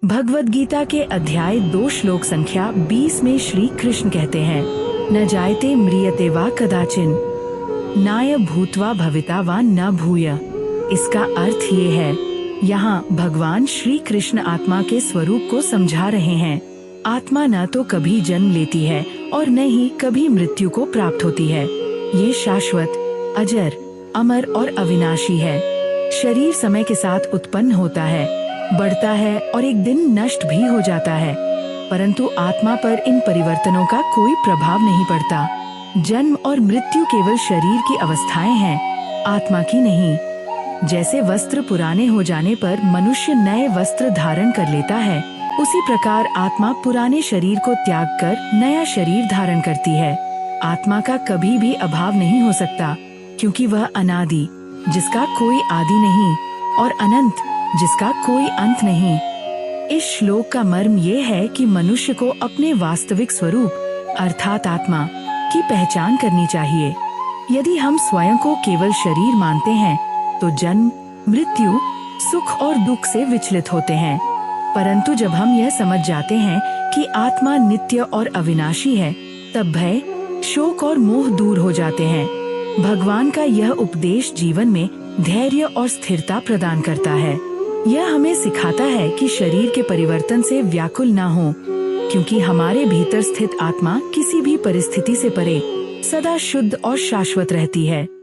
भगवद गीता के अध्याय 2 श्लोक संख्या 20 में श्री कृष्ण कहते हैं, न जायते म्रियते वा कदाचिन नाय भूत्वा भविता वा न भूय। इसका अर्थ ये है, यहाँ भगवान श्री कृष्ण आत्मा के स्वरूप को समझा रहे हैं। आत्मा न तो कभी जन्म लेती है और न ही कभी मृत्यु को प्राप्त होती है। ये शाश्वत, अजर, अमर और अविनाशी है। शरीर समय के साथ उत्पन्न होता है, बढ़ता है और एक दिन नष्ट भी हो जाता है, परंतु आत्मा पर इन परिवर्तनों का कोई प्रभाव नहीं पड़ता। जन्म और मृत्यु केवल शरीर की अवस्थाएं हैं, आत्मा की नहीं। जैसे वस्त्र पुराने हो जाने पर मनुष्य नए वस्त्र धारण कर लेता है, उसी प्रकार आत्मा पुराने शरीर को त्याग कर नया शरीर धारण करती है। आत्मा का कभी भी अभाव नहीं हो सकता, क्योंकि वह अनादि, जिसका कोई आदि नहीं, और अनंत, जिसका कोई अंत नहीं। इस श्लोक का मर्म ये है कि मनुष्य को अपने वास्तविक स्वरूप अर्थात आत्मा की पहचान करनी चाहिए। यदि हम स्वयं को केवल शरीर मानते हैं तो जन्म, मृत्यु, सुख और दुख से विचलित होते हैं। परंतु जब हम यह समझ जाते हैं कि आत्मा नित्य और अविनाशी है, तब भय, शोक और मोह दूर हो जाते हैं। भगवान का यह उपदेश जीवन में धैर्य और स्थिरता प्रदान करता है। यह हमें सिखाता है कि शरीर के परिवर्तन से व्याकुल न हो, क्योंकि हमारे भीतर स्थित आत्मा किसी भी परिस्थिति से परे सदा शुद्ध और शाश्वत रहती है।